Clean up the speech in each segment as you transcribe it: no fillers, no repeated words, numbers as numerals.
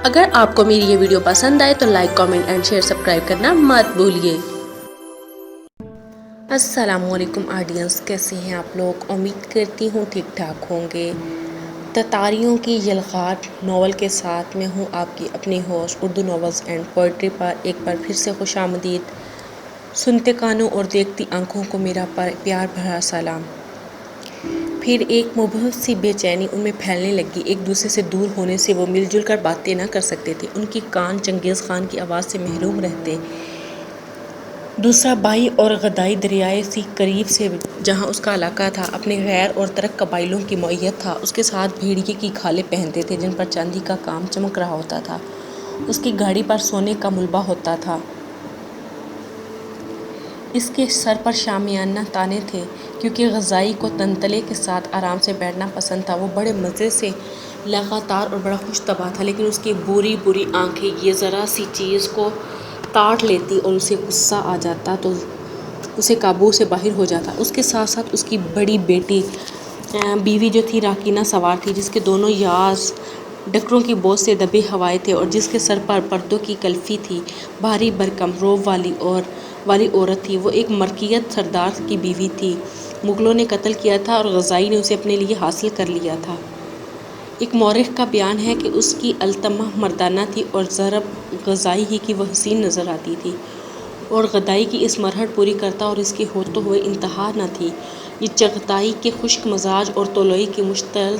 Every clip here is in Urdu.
اگر آپ کو میری یہ ویڈیو پسند آئے تو like, comment and share, subscribe کرنا مت بھولیے۔ السلام علیکم آڈینس، کیسے ہیں آپ لوگ؟ امید کرتی ہوں ٹھیک ٹھاک ہوں گے۔ تتاریوں کی یلغار ناول کے ساتھ میں ہوں آپ کی اپنی host Urdu novels and poetry پر ایک بار پھر سے خوش آمدید۔ سنتے کانوں اور دیکھتی آنکھوں کو میرا پیار بھرا سلام۔ پھر ایک مبہم سی بے چینی ان میں پھیلنے لگی۔ ایک دوسرے سے دور ہونے سے وہ مل جل کر باتیں نہ کر سکتے تھے۔ ان کی کان چنگیز خان کی آواز سے محروم رہتے۔ دوسرا بائی اور غدائی دریائے سی قریب سے جہاں اس کا علاقہ تھا، اپنے غیر اور ترک قبائلیوں کی معیت تھا۔ اس کے ساتھ بھیڑیے کی کھالیں پہنتے تھے جن پر چاندی کا کام چمک رہا ہوتا تھا۔ اس کی گاڑی پر سونے کا ملبہ ہوتا تھا۔ اس کے سر پر شامیانہ تانے تھے کیونکہ غذائی کو تنتلے کے ساتھ آرام سے بیٹھنا پسند تھا۔ وہ بڑے مزے سے لگاتار اور بڑا خوش طبع تھا، لیکن اس کی بری بری آنکھیں یہ ذرا سی چیز کو تاڑ لیتی اور اسے غصہ آ جاتا تو اسے قابو سے باہر ہو جاتا۔ اس کے ساتھ ساتھ اس کی بڑی بیوی جو تھی راکینہ سوار تھی، جس کے دونوں یاز ڈکروں کی بوجھ سے دبے ہوئے تھے اور جس کے سر پر پردوں کی کلفی تھی۔ بھاری بھرکم روب والی عورت تھی۔ وہ ایک مرکیت سردار کی بیوی تھی۔ مغلوں نے قتل کیا تھا اور غزائی نے اسے اپنے لیے حاصل کر لیا تھا۔ ایک مورخ کا بیان ہے کہ اس کی التمہ مردانہ تھی اور ضرب غزائی ہی کی وہ حسین نظر آتی تھی، اور غدائی کی اس مرہٹ پوری کرتا اور اس کے ہوتے ہوئے انتہا نہ تھی۔ یہ چغتائی کے خشک مزاج اور طلوئی کی مشتعل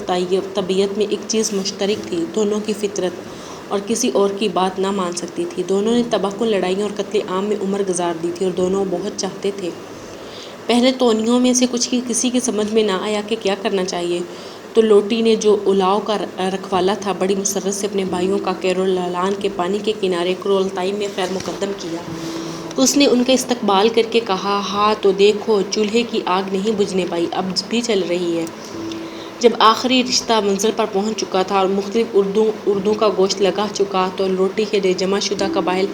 طبیعت میں ایک چیز مشترک تھی۔ دونوں کی فطرت اور کسی اور کی بات نہ مان سکتی تھی۔ دونوں نے تباہ کن لڑائیوں اور قتل عام میں عمر گزار دی تھی اور دونوں بہت چاہتے تھے۔ پہلے تو انہیوں میں سے کسی کی سمجھ میں نہ آیا کہ کیا کرنا چاہیے، تو لوٹی نے جو الاؤ کا رکھوالا تھا بڑی مسرت سے اپنے بھائیوں کا کیرولان کے پانی کے کنارے کرولتائی میں خیر مقدم کیا۔ اس نے ان کا استقبال کر کے کہا، ہاں تو دیکھو، چولہے کی آگ نہیں بجھنے پائی، اب بھی چل رہی ہے۔ جب آخری رشتہ منزل پر پہنچ چکا تھا اور مختلف اردوں کا گوشت لگا چکا تو لوٹی نے جمع شدہ قبائل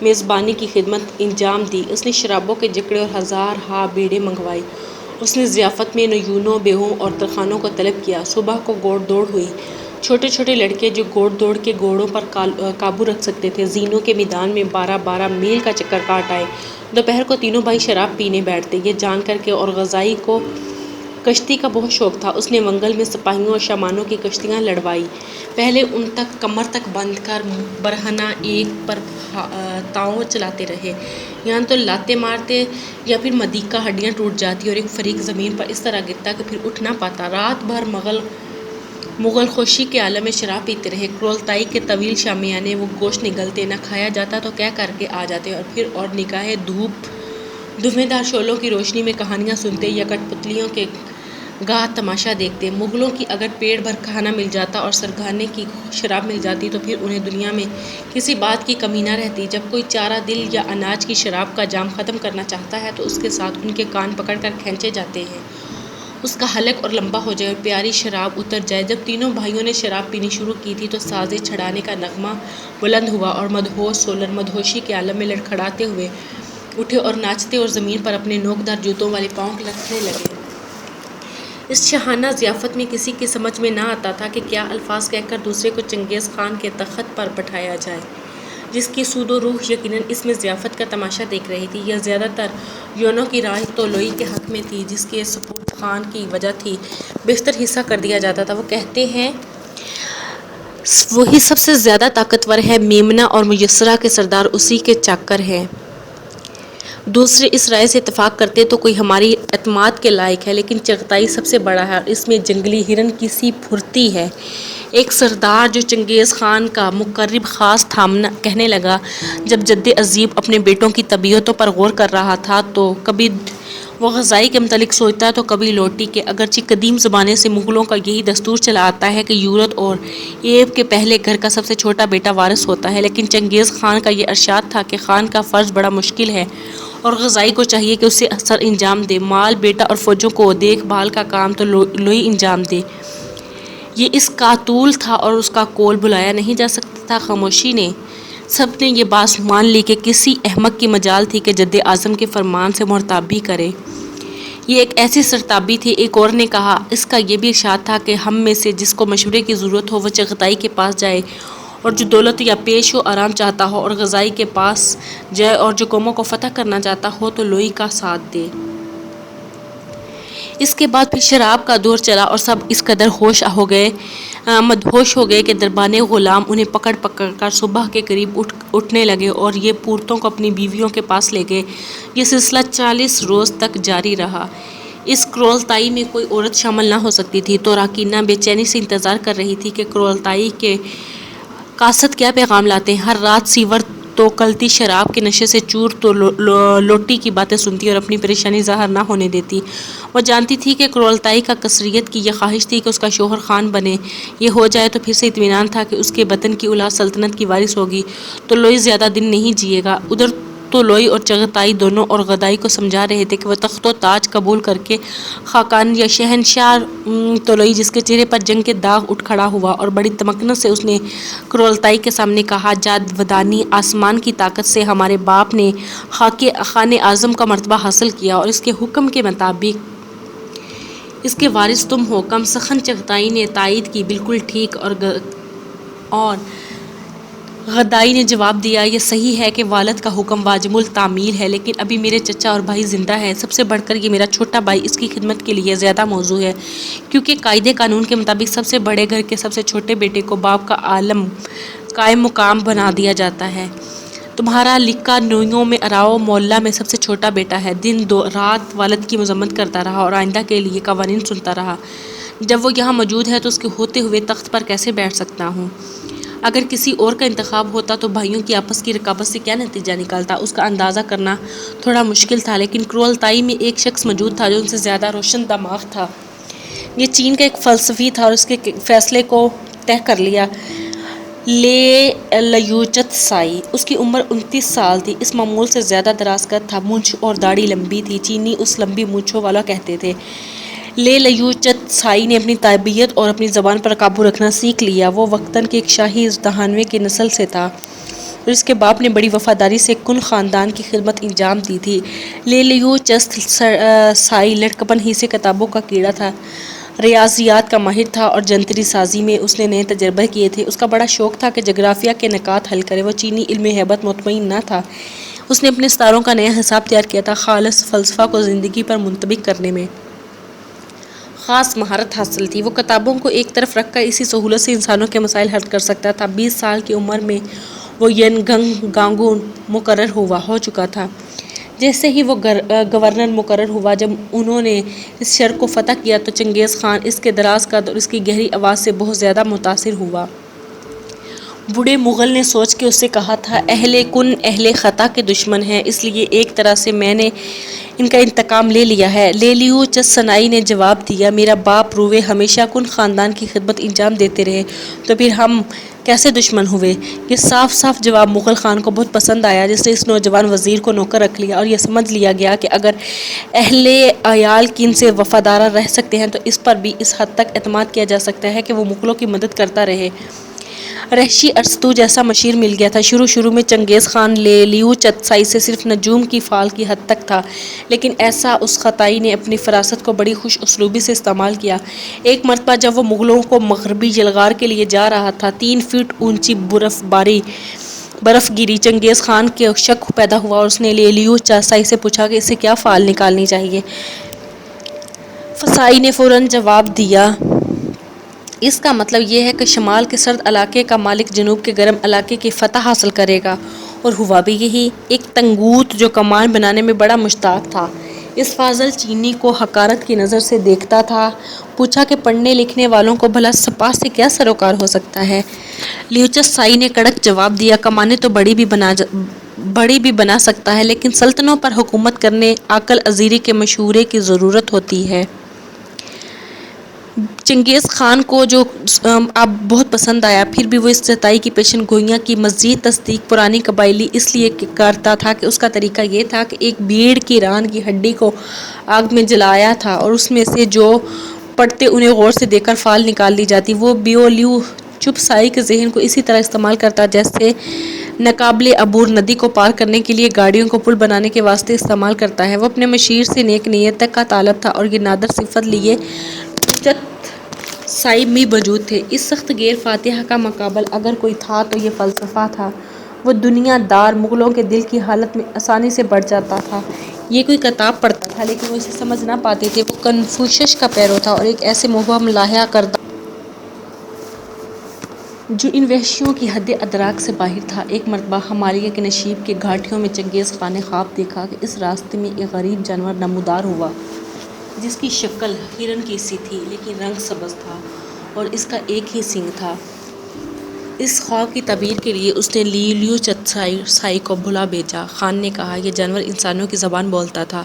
میزبانی کی خدمت انجام دی۔ اس نے شرابوں کے جکڑے اور ہزار ہا بیڑے منگوائے۔ اس نے ضیافت میں نیونوں، بیووں اور ترخانوں کو طلب کیا۔ صبح کو گھوڑ دوڑ ہوئی۔ چھوٹے چھوٹے لڑکے جو گھوڑ دوڑ کے گھوڑوں پر قابو رکھ سکتے تھے، زینوں کے میدان میں 12 میل کا چکر کاٹ آئے۔ دوپہر کو تینوں بھائی شراب پینے بیٹھتے، یہ جان کر کہ اور غزائی کو کشتی کا بہت شوق تھا۔ اس نے منگل میں سپاہیوں اور شمانوں کی کشتیاں لڑوائی۔ پہلے ان تک کمر تک بندھ کر برہنہ ایک پر تاؤ چلاتے رہے، یا تو لاتے مارتے یا پھر مدیکا ہڈیاں ٹوٹ جاتی اور ایک فریق زمین پر اس طرح گرتا کہ پھر اٹھ نہ پاتا۔ رات بھر مغل خوشی کے عالم میں شراب پیتے رہے۔ کرولتائی کے طویل شامیانے وہ گوشت نگلتے، نہ کھایا جاتا تو کہہ کر کے آ جاتے، اور پھر اور نگاہ دھویں دار شعلوں کی روشنی میں کہانیاں سنتے یا کٹ پتلیوں کے گاہ تماشا دیکھتے۔ مغلوں کی اگر پیٹ بھر کھانا مل جاتا اور سرگانے کی شراب مل جاتی تو پھر انہیں دنیا میں کسی بات کی کمی نہ رہتی۔ جب کوئی چارہ دل یا اناج کی شراب کا جام ختم کرنا چاہتا ہے تو اس کے ساتھ ان کے کان پکڑ کر کھینچے جاتے ہیں، اس کا حلق اور لمبا ہو جائے اور پیاری شراب اتر جائے۔ جب تینوں بھائیوں نے شراب پینی شروع کی تھی تو سازیں چھڑانے کا نغمہ بلند ہوا اور مدہوش سولر مدہوشی کے عالم میں لڑکھڑاتے ہوئے اٹھے اور ناچتے اور زمین پر اپنے نوکدار جوتوں والے پاؤں رکھنے لگے۔ اس شاہانہ ضیافت میں کسی کی سمجھ میں نہ آتا تھا کہ کیا الفاظ کہہ کر دوسرے کو چنگیز خان کے تخت پر بٹھایا جائے، جس کی سود و روح یقیناً اس میں ضیافت کا تماشا دیکھ رہی تھی، یا زیادہ تر یونوں کی رائے طولوئی کے حق میں تھی، جس کے سپرد خان کی وجہ تھی بیشتر حصہ کر دیا جاتا تھا۔ وہ کہتے ہیں وہی سب سے زیادہ طاقتور ہے، میمنہ اور میسرہ کے سردار اسی کے چاکر ہیں۔ دوسرے اس رائے سے اتفاق کرتے تو کوئی ہماری اعتماد کے لائق ہے، لیکن چغتائی سب سے بڑا ہے اور اس میں جنگلی ہرن کی سی پھرتی ہے۔ ایک سردار جو چنگیز خان کا مقرب خاص تھا کہنے لگا، جب جد عظیم اپنے بیٹوں کی طبیعتوں پر غور کر رہا تھا تو کبھی وہ غزائی کے متعلق سوچتا تو کبھی لوٹی کے۔ اگرچہ قدیم زمانے سے مغلوں کا یہی دستور چلا آتا ہے کہ یورت اور ایب کے پہلے گھر کا سب سے چھوٹا بیٹا وارث ہوتا ہے، لیکن چنگیز خان کا یہ ارشاد تھا کہ خان کا فرض بڑا مشکل ہے اور غزائی کو چاہیے کہ اسے سر انجام دے، مال بیٹا اور فوجوں کو دیکھ بھال کا کام تو لوئی انجام دے۔ یہ اس کا طول تھا اور اس کا کول بھلایا نہیں جا سکتا تھا۔ خاموشی نے سب نے یہ بات مان لی کہ کسی احمق کی مجال تھی کہ جد اعظم کے فرمان سے مرتابی کرے۔ یہ ایک ایسی سرتابی تھی۔ ایک اور نے کہا، اس کا یہ بھی ارشاد تھا کہ ہم میں سے جس کو مشورے کی ضرورت ہو وہ چغتائی کے پاس جائے اور جو دولت یا پیش و آرام چاہتا ہو اور غذائی کے پاس جائے اور جو قوموں کو فتح کرنا چاہتا ہو تو لوئی کا ساتھ دے۔ اس کے بعد پھر شراب کا دور چلا اور سب اس قدر مدہوش ہو گئے کہ دربانے غلام انہیں پکڑ پکڑ کر صبح کے قریب اٹھنے لگے اور یہ پورتوں کو اپنی بیویوں کے پاس لے گئے۔ یہ سلسلہ 40 روز تک جاری رہا۔ اس کرولتائی میں کوئی عورت شامل نہ ہو سکتی تھی، تو راکینہ بے چینی سے انتظار کر رہی تھی کہ کرولتائی کے قاصد کیا پیغام لاتے ہیں۔ ہر رات سیور تو کلتی شراب کے نشے سے چور تو لوٹی کی باتیں سنتی اور اپنی پریشانی ظاہر نہ ہونے دیتی۔ وہ جانتی تھی کہ کرولتائی کا کثریت کی یہ خواہش تھی کہ اس کا شوہر خان بنے۔ یہ ہو جائے تو پھر سے اطمینان تھا کہ اس کے بطن کی اولاد سلطنت کی وارث ہوگی تو لوئی زیادہ دن نہیں جیے گا۔ ادھر تو لوئی اور چغتائی دونوں اور غدائی کو سمجھا رہے تھے کہ وہ تخت و تاج قبول کر کے خاقان یا شہنشاہ تو لوئی، جس کے چہرے پر جنگ کے داغ اٹھ کھڑا ہوا اور بڑی تمکنت سے اس نے کرولتائی کے سامنے کہا، جادودانی آسمان کی طاقت سے ہمارے باپ نے خان اعظم کا مرتبہ حاصل کیا اور اس کے حکم کے مطابق اس کے وارث تم ہو۔ کم سخن چغتائی نے تائید کی، بالکل ٹھیک۔ اور غدائی نے جواب دیا، یہ صحیح ہے کہ والد کا حکم واجب التعمیل ہے، لیکن ابھی میرے چچا اور بھائی زندہ ہیں۔ سب سے بڑھ کر یہ میرا چھوٹا بھائی اس کی خدمت کے لیے زیادہ موزوں ہے، کیونکہ قاعدے قانون کے مطابق سب سے بڑے گھر کے سب سے چھوٹے بیٹے کو باپ کا قائم مقام بنا دیا جاتا ہے۔ تمہارا لکا نوئیوں میں اراؤ محلہ میں سب سے چھوٹا بیٹا ہے، دن رات والد کی مذمت کرتا رہا اور آئندہ کے لیے قوانین سنتا رہا۔ جب وہ یہاں موجود ہے تو اس کے ہوتے ہوئے تخت پر کیسے بیٹھ سکتا ہوں؟ اگر کسی اور کا انتخاب ہوتا تو بھائیوں کی آپس کی رقابت سے کیا نتیجہ نکلتا، اس کا اندازہ کرنا تھوڑا مشکل تھا، لیکن کرولتائی میں ایک شخص موجود تھا جو ان سے زیادہ روشن دماغ تھا۔ یہ چین کا ایک فلسفی تھا اور اس کے فیصلے کو طے کر لیا۔ لے لیوچت سائی، اس کی عمر 29 سال تھی، اس معمول سے زیادہ دراز قد تھا، مونچھ اور داڑھی لمبی تھی، چینی اس لمبی مونچھوں والا کہتے تھے۔ لے لیوچت سائی نے اپنی طبیعت اور اپنی زبان پر قابو رکھنا سیکھ لیا۔ وہ وقتاً کے ایک شاہی ازدہانوے کی نسل سے تھا اور اس کے باپ نے بڑی وفاداری سے کن خاندان کی خدمت انجام دی تھی۔ لے لیوچت سائی لڑکپن ہی سے کتابوں کا کیڑا تھا، ریاضیات کا ماہر تھا اور جنتری سازی میں اس نے نئے تجربے کیے تھے۔ اس کا بڑا شوق تھا کہ جغرافیہ کے نکات حل کرے۔ وہ چینی علم ہیبت مطمئن نہ تھا۔ اس نے اپنے ستاروں کا نیا حساب تیار کیا تھا۔ خالص فلسفہ کو زندگی پر منطبق کرنے میں خاص مہارت حاصل تھی۔ وہ کتابوں کو ایک طرف رکھ کر اسی سہولت سے انسانوں کے مسائل حل کر سکتا تھا۔ 20 سال کی عمر میں وہ ین گانگو مقرر ہو چکا تھا۔ جیسے ہی وہ گورنر مقرر ہوا، جب انہوں نے اس شہر کو فتح کیا تو چنگیز خان اس کے دراز قد اور اس کی گہری آواز سے بہت زیادہ متاثر ہوا۔ بوڑھے مغل نے سوچ کے اس سے کہا تھا، اہل کن اہل خطا کے دشمن ہیں، اس لیے ایک طرح سے میں نے ان کا انتقام لے لیا ہے۔ لے لیوچت سائی نے جواب دیا، میرا باپ روے ہمیشہ کن خاندان کی خدمت انجام دیتے رہے، تو پھر ہم کیسے دشمن ہوئے؟ یہ صاف جواب مغل خان کو بہت پسند آیا، جس نے اس نوجوان وزیر کو نوکر رکھ لیا اور یہ سمجھ لیا گیا کہ اگر اہل عیال کن سے وفادار رہ سکتے ہیں تو اس پر بھی اس حد تک اعتماد کیا جا سکتا ہے کہ وہ مغلوں کی مدد کرتا رہے۔ رہشی ارسطو جیسا مشیر مل گیا تھا۔ شروع میں چنگیز خان لے لیوچت سائی سے صرف نجوم کی فال کی حد تک تھا، لیکن ایسا اس خطائی نے اپنی فراست کو بڑی خوش اسلوبی سے استعمال کیا۔ ایک مرتبہ جب وہ مغلوں کو مغربی یلغار کے لیے جا رہا تھا، 3 فٹ اونچی برف گری۔ چنگیز خان کے شک پیدا ہوا اور اس نے لے لیوچت سائی سے پوچھا کہ اسے کیا فال نکالنی چاہیے۔ سائی نے فوراً جواب دیا، اس کا مطلب یہ ہے کہ شمال کے سرد علاقے کا مالک جنوب کے گرم علاقے کی فتح حاصل کرے گا، اور ہوا بھی یہی۔ ایک تنگوت جو کمان بنانے میں بڑا مشتاق تھا، اس فاضل چینی کو حقارت کی نظر سے دیکھتا تھا، پوچھا کہ پڑھنے لکھنے والوں کو بھلا سپاہ سے کیا سروکار ہو سکتا ہے؟ لیوچت سائی نے کڑک جواب دیا، کمانیں تو بڑی بھی بنا سکتا ہے، لیکن سلطنتوں پر حکومت کرنے عاقل وزیر کے مشورے کی ضرورت ہوتی ہے۔ چنگیز خان کو جو اب بہت پسند آیا، پھر بھی وہ اس چتائی کی پیشن گوئیاں کی مزید تصدیق پرانی قبائلی اس لیے کرتا تھا کہ اس کا طریقہ یہ تھا کہ ایک بھیڑ کی ران کی ہڈی کو آگ میں جلایا تھا اور اس میں سے جو پڑتے انہیں غور سے دیکھ کر فال نکال لی جاتی۔ وہ لیوچت سائی کے ذہن کو اسی طرح استعمال کرتا جیسے ناقابل عبور ندی کو پار کرنے کے لیے گاڑیوں کو پل بنانے کے واسطے استعمال کرتا ہے۔ وہ اپنے مشیر سے نیک نیت کا طالب تھا اور یہ نادر صفت لیے صاحب بھی موجود تھے۔ اس سخت غیر فاتحہ کا مقابل اگر کوئی تھا تو یہ فلسفہ تھا۔ وہ دنیا دار مغلوں کے دل کی حالت میں آسانی سے بڑھ جاتا تھا۔ یہ کوئی کتاب پڑھتا تھا لیکن وہ اسے سمجھ نہ پاتے تھے۔ وہ کنفوشیس کا پیرو تھا اور ایک ایسے مبہم لاحق کردہ جو ان وحشیوں کی حد ادراک سے باہر تھا۔ ایک مرتبہ ہمالیہ کے نشیب کی گھاٹیوں میں چنگیز خان نے خواب دیکھا کہ اس راستے میں ایک غریب جانور نمودار ہوا جس کی شکل ہرن کی سی تھی لیکن رنگ سبز تھا اور اس کا ایک ہی سینگ تھا۔ اس خواب کی تعبیر کے لیے اس نے لیو چتسائی کو بلا بھیجا۔ خان نے کہا یہ جانور انسانوں کی زبان بولتا تھا۔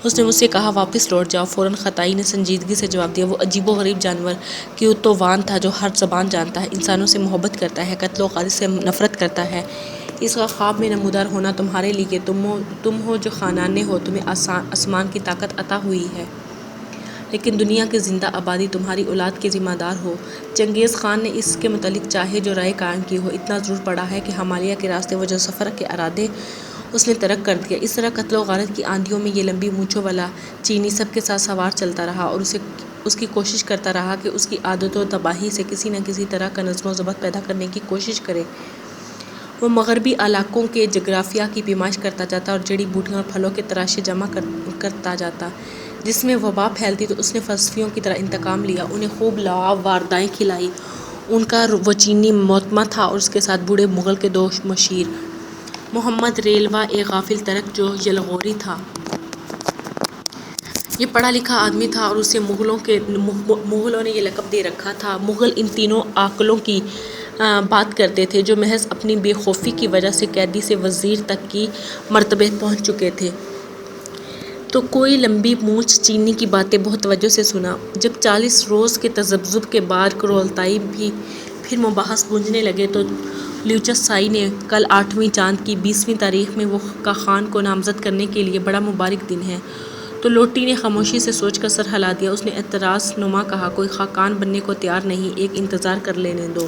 اس نے مجھ سے کہا واپس لوٹ جاؤ۔ فوراً خطائی نے سنجیدگی سے جواب دیا وہ عجیب و غریب جانور کیوتووان تھا جو ہر زبان جانتا ہے، انسانوں سے محبت کرتا ہے، قتل و غارت سے نفرت کرتا ہے۔ اس کا خواب میں نمودار ہونا تمہارے لیے تم ہو جو خانانے ہو، تمہیں آسمان کی طاقت عطا ہوئی ہے لیکن دنیا کی زندہ آبادی تمہاری اولاد کے ذمہ دار ہو۔ چنگیز خان نے اس کے متعلق چاہے جو رائے قائم کی ہو، اتنا ضرور پڑا ہے کہ ہمالیہ کے راستے وہ جو سفر کے ارادے اس نے ترک کر دیا۔ اس طرح قتل و غارت کی آندھیوں میں یہ لمبی مونچھوں والا چینی سب کے ساتھ سوار چلتا رہا اور اس کی کوشش کرتا رہا کہ اس کی عادت و تباہی سے کسی نہ کسی طرح کا نظم و ضبط پیدا کرنے کی کوشش کرے۔ وہ مغربی علاقوں کے جغرافیہ کی پیمائش کرتا جاتا اور جڑی بوٹیوں اور پھلوں کے تراشے جمع کرتا جاتا۔ جس میں وبا پھیلتی تو اس نے فلسفیوں کی طرح انتقام لیا، انہیں خوب لعاب واردائیں کھلائیں۔ ان کا وہ چینی محتمہ تھا اور اس کے ساتھ بوڑھے مغل کے دو مشیر، محمد ریلوا ایک غافل ترک جو یلغوری تھا۔ یہ پڑھا لکھا آدمی تھا اور اسے مغلوں نے یہ لقب دے رکھا تھا۔ مغل ان تینوں عاقلوں کی بات کرتے تھے جو محض اپنی بے خوفی کی وجہ سے قیدی سے وزیر تک کی مرتبے پہنچ چکے تھے۔ تو کوئی لمبی مونچھ چینی کی باتیں بہت توجہ سے سنا۔ جب 40 روز کے تذبذب کے بعد کرولتائی پھر مباحث گونجنے لگے تو لیوچتسائی نے کل 8ویں چاند کی 20ویں تاریخ میں وہ کا خان کو نامزد کرنے کے لیے بڑا مبارک دن ہے۔ تو لوٹی نے خاموشی سے سوچ کر سر ہلا دیا۔ اس نے اعتراض نما کہا کوئی خاقان بننے کو تیار نہیں، ایک انتظار کر لینے دو۔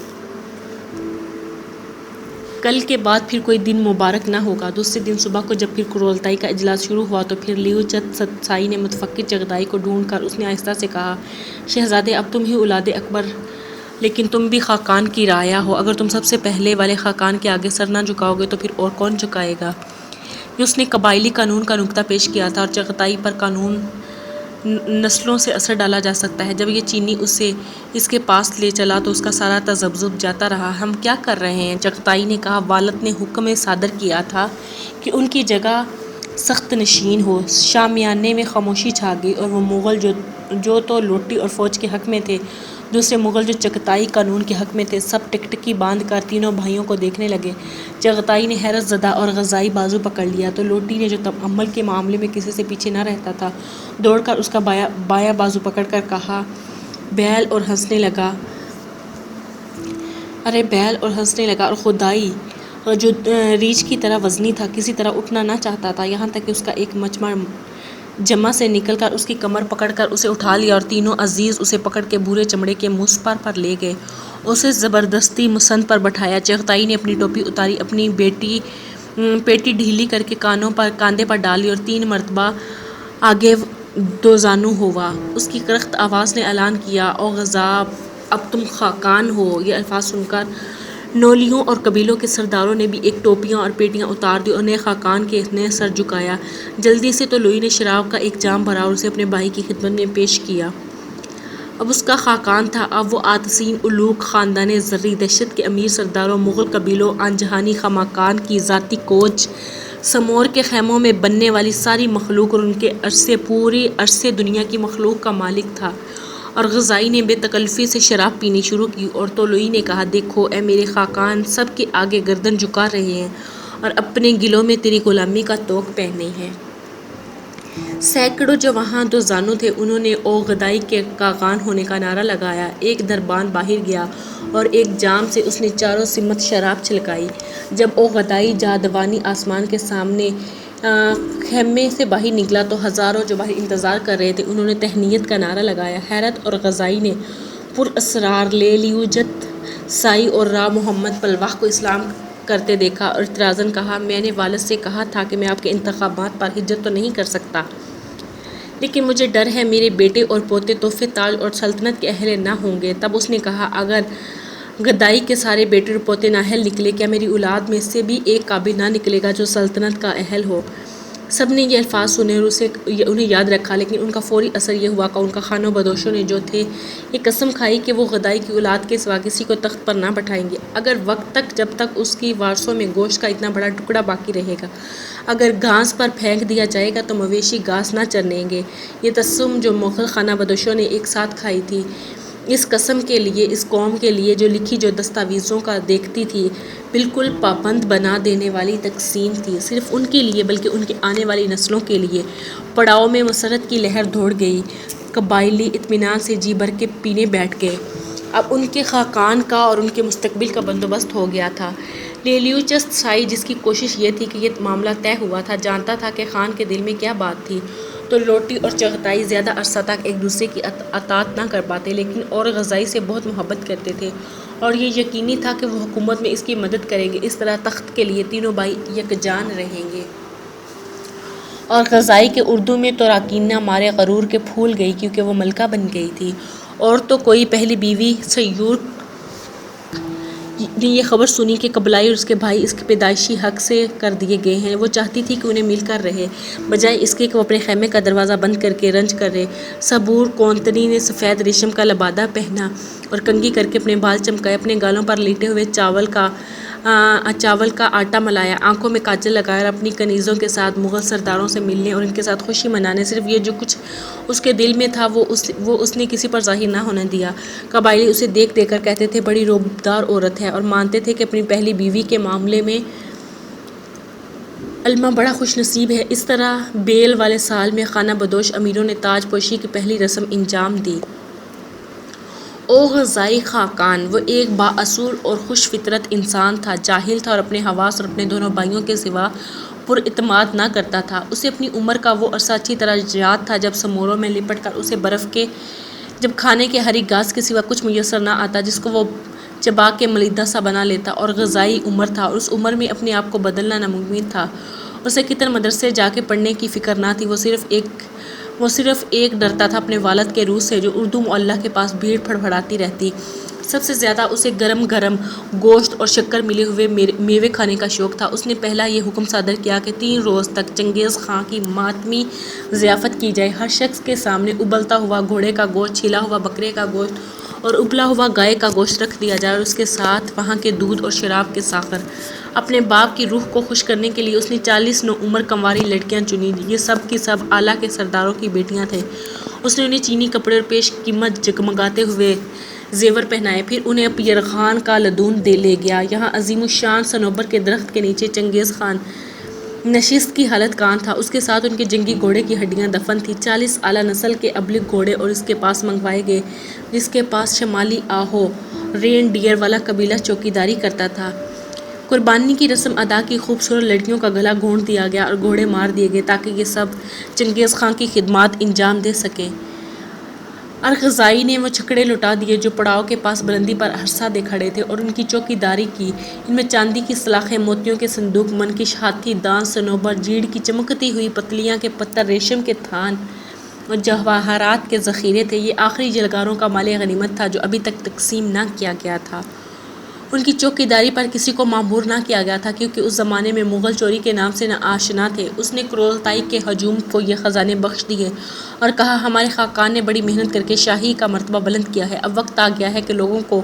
کل کے بعد پھر کوئی دن مبارک نہ ہوگا۔ دوسرے دن صبح کو جب پھر کرولتائی کا اجلاس شروع ہوا تو پھر لیوچتسائی نے متفکر چغتائی کو ڈھونڈ کر اس نے آہستہ سے کہا شہزادے اب تم ہی اولاد اکبر لیکن تم بھی خاقان کی رعایا ہو، اگر تم سب سے پہلے والے خاقان کے آگے سر نہ جھکاؤ گے تو پھر اور کون جھکائے گا؟ یہ اس نے قبائلی قانون کا نکتہ پیش کیا تھا اور چغتائی پر قانون نسلوں سے اثر ڈالا جا سکتا ہے۔ جب یہ چینی اسے اس کے پاس لے چلا تو اس کا سارا تذبذب جاتا رہا۔ ہم کیا کر رہے ہیں؟ چغتائی نے کہا والد نے حکم صادر کیا تھا کہ ان کی جگہ سخت نشین ہو۔ شامیانے میں خاموشی چھا گئی اور وہ مغل جو تو لوٹی اور فوج کے حق میں تھے، دوسرے مغل جو چغتائی قانون کے حق میں تھے، سب ٹکٹکی باندھ کر تینوں بھائیوں کو دیکھنے لگے۔ چغتائی نے حیرت زدہ اور غذائی بازو پکڑ لیا تو لوٹی نے جو تحمل کے معاملے میں کسی سے پیچھے نہ رہتا تھا، دوڑ کر اس کا بایاں بازو پکڑ کر کہا بیل اور ہنسنے لگا اور خدائی جو ریچھ کی طرح وزنی تھا کسی طرح اٹھنا نہ چاہتا تھا، یہاں تک کہ اس کا ایک مچمع جمع سے نکل کر اس کی کمر پکڑ کر اسے اٹھا لیا اور تینوں عزیز اسے پکڑ کے بھورے چمڑے کے مسپر پر لے گئے، اسے زبردستی مسند پر بٹھایا۔ چغتائی نے اپنی ٹوپی اتاری، اپنی پیٹی ڈھیلی کر کے کاندھے پر ڈال لی اور 3 مرتبہ آگے دوزانو ہوا۔ اس کی کرخت آواز نے اعلان کیا او غضب اب تم خاقان ہو۔ یہ الفاظ سن کر نولیوں اور قبیلوں کے سرداروں نے بھی ایک ٹوپیاں اور پیٹیاں اتار دی اور نئے خاقان کے نے سر جھکایا۔ جلدی سے تو لوئی نے شراب کا ایک جام بھرا اور اسے اپنے بھائی کی خدمت میں پیش کیا۔ اب اس کا خاقان تھا۔ اب وہ آتسین الوغ خاندان زرعی دہشت کے امیر سرداروں، مغل قبیلوں، آن جہانی خماقان کی ذاتی کوچ، سمور کے خیموں میں بننے والی ساری مخلوق اور ان کے عرصے پوری عرصے دنیا کی مخلوق کا مالک تھا۔ اور غذائی نے بے تکلفی سے شراب پینی شروع کی اور طولوئی نے کہا دیکھو اے میرے خاقان سب کے آگے گردن جھکا رہے ہیں اور اپنے گلوں میں تیری غلامی کا طوق پہنے ہیں۔ سینکڑوں جو وہاں دوزانو تھے انہوں نے او غدائی کے خاقان ہونے کا نعرہ لگایا۔ ایک دربان باہر گیا اور ایک جام سے اس نے چاروں سمت شراب چھلکائی۔ جب او غدائی جادوانی آسمان کے سامنے خیمے سے باہر نکلا تو ہزاروں جو باہر انتظار کر رہے تھے انہوں نے تہنیت کا نعرہ لگایا۔ حیرت اور غذائی نے پراسرار لیوچتسائی اور راؤ محمد پلواہ کو اسلام کرتے دیکھا اور اعتراضاً کہا میں نے والد سے کہا تھا کہ میں آپ کے انتخابات پر حجت تو نہیں کر سکتا لیکن مجھے ڈر ہے میرے بیٹے اور پوتے تحفے تاج اور سلطنت کے اہل نہ ہوں گے۔ تب اس نے کہا، اگر گدائی کے سارے بیٹے اور پوتے نااہل نکلے، کیا میری اولاد میں سے بھی ایک قابل نہ نکلے گا جو سلطنت کا اہل ہو؟ سب نے یہ الفاظ سنے اور انہیں یاد رکھا، لیکن ان کا فوری اثر یہ ہوا کہ ان کا خانوں بدوشوں نے جو تھے یہ قسم کھائی کہ وہ گدائی کی اولاد کے سوا کسی کو تخت پر نہ بٹھائیں گے، اگر وقت تک جب تک اس کی وارثوں میں گوشت کا اتنا بڑا ٹکڑا باقی رہے گا۔ اگر گھاس پر پھینک دیا جائے گا تو مویشی گھاس نہ چریں گے۔ یہ قسم جو مغل خانہ بدوشوں نے ایک ساتھ کھائی تھی، اس قسم کے لیے اس قوم کے لیے جو لکھی جو دستاویزوں کا دیکھتی تھی، بالکل پابند بنا دینے والی تقسیم تھی، صرف ان کے لیے بلکہ ان کی آنے والی نسلوں کے لیے۔ پڑاؤ میں مسرت کی لہر دوڑ گئی، قبائلی اطمینان سے جی بھر کے پینے بیٹھ گئے، اب ان کے خاقان کا اور ان کے مستقبل کا بندوبست ہو گیا تھا۔ لیلیوچس سائی، جس کی کوشش یہ تھی کہ یہ معاملہ طے ہوا تھا، جانتا تھا کہ خان کے دل میں کیا بات تھی، تو روٹی اور چغتائی زیادہ عرصہ تک ایک دوسرے کی اطاعت نہ کر پاتے، لیکن اور غذائی سے بہت محبت کرتے تھے اور یہ یقینی تھا کہ وہ حکومت میں اس کی مدد کریں گے، اس طرح تخت کے لیے تینوں بھائی یکجان رہیں گے۔ اور غذائی کے اردو میں تو راکینہ مارے غرور کے پھول گئی، کیونکہ وہ ملکہ بن گئی تھی، اور تو کوئی پہلی بیوی سیور نے یہ خبر سنی کہ قبلائی اور اس کے بھائی اس کے پیدائشی حق سے کر دیے گئے ہیں۔ وہ چاہتی تھی کہ انہیں مل کر رہے، بجائے اس کے کہ وہ اپنے خیمے کا دروازہ بند کر کے رنج کرے۔ صبور کونتنی نے سفید ریشم کا لبادہ پہنا اور کنگھی کر کے اپنے بال چمکائے، اپنے گالوں پر لیٹے ہوئے چاول کا آٹا ملایا، آنکھوں میں کاجل لگایا اور اپنی کنیزوں کے ساتھ مغل سرداروں سے ملنے اور ان کے ساتھ خوشی منانے، صرف یہ جو کچھ اس کے دل میں تھا وہ اس نے کسی پر ظاہر نہ ہونے دیا۔ قبائلی اسے دیکھ دیکھ کر کہتے تھے، بڑی روبدار عورت ہے، اور مانتے تھے کہ اپنی پہلی بیوی کے معاملے میں علمہ بڑا خوش نصیب ہے۔ اس طرح بیل والے سال میں خانہ بدوش امیروں نے تاج پوشی کی پہلی رسم انجام دی۔ اوغزائی خاقان، وہ ایک بااصول اور خوش فطرت انسان تھا، جاہل تھا اور اپنے حواس اور اپنے دونوں بھائیوں کے سوا پر اعتماد نہ کرتا تھا۔ اسے اپنی عمر کا وہ عرصہ اچھی طرح یاد تھا جب سموروں میں لپٹ کر اسے برف کے جب کھانے کے ہری گھاس کے سوا کچھ میسر نہ آتا جس کو وہ چبا کے ملیدہ سا بنا لیتا، اور غذائی عمر تھا اور اس عمر میں اپنے آپ کو بدلنا ناممکن تھا۔ اسے کتن مدرسے جا کے پڑھنے کی فکر نہ تھی، وہ صرف ایک ڈرتا تھا اپنے والد کے روح سے جو اردو معلّہ کے پاس بھیڑ پھڑپھڑاتی رہتی۔ سب سے زیادہ اسے گرم گرم گوشت اور شکر ملے ہوئے میوے کھانے کا شوق تھا۔ اس نے پہلا یہ حکم صادر کیا کہ 3 روز تک چنگیز خاں کی ماتمی ضیافت کی جائے، ہر شخص کے سامنے ابلتا ہوا گھوڑے کا گوشت، چھیلا ہوا بکرے کا گوشت اور ابلا ہوا گائے کا گوشت رکھ دیا جائے، اور اس کے ساتھ وہاں کے دودھ اور شراب کے ساغر۔ اپنے باپ کی روح کو خوش کرنے کے لیے اس نے 40 نوعمر کنواری لڑکیاں چنیں، یہ سب کی سب اعلیٰ کے سرداروں کی بیٹیاں تھیں۔ اس نے انہیں چینی کپڑے اور پیش قیمت جگمگاتے ہوئے زیور پہنائے، پھر انہیں پیرخان کا لدون لے گیا۔ یہاں عظیم الشان صنوبر کے درخت کے نیچے چنگیز خان نشست کی حالت کان تھا، اس کے ساتھ ان کے جنگی گھوڑے کی ہڈیاں دفن تھیں، 40 اعلیٰ نسل کے ابلک گھوڑے، اور اس کے پاس منگوائے گئے جس کے پاس شمالی آہو رین ڈیئر والا قبیلہ چوکیداری کرتا تھا۔ قربانی کی رسم ادا کی، خوبصورت لڑکیوں کا گلا گھونٹ دیا گیا اور گھوڑے مار دیے گئے تاکہ یہ سب چنگیز خان کی خدمات انجام دے سکیں۔ ارغزائی نے وہ چھکڑے لوٹا دیے جو پڑاؤ کے پاس بلندی پر ہرسا دے کھڑے تھے اور ان کی چوکیداری کی۔ ان میں چاندی کی سلاخیں، موتیوں کے صندوق، منکش ہاتھی دانت، صنوبر، جیڑ کی چمکتی ہوئی پتلیاں کے پتھر، ریشم کے تھان اور جواہرات کے ذخیرے تھے۔ یہ آخری جلگاروں کا مال غنیمت تھا جو ابھی تک تقسیم نہ کیا گیا تھا۔ ان کی چوکیداری پر کسی کو معمور نہ کیا گیا تھا، کیونکہ اس زمانے میں مغل چوری کے نام سے نہ آشنا تھے۔ اس نے کرولتائی کے ہجوم کو یہ خزانے بخش دیے اور کہا، ہمارے خاقان نے بڑی محنت کر کے شاہی کا مرتبہ بلند کیا ہے، اب وقت آ گیا ہے کہ لوگوں کو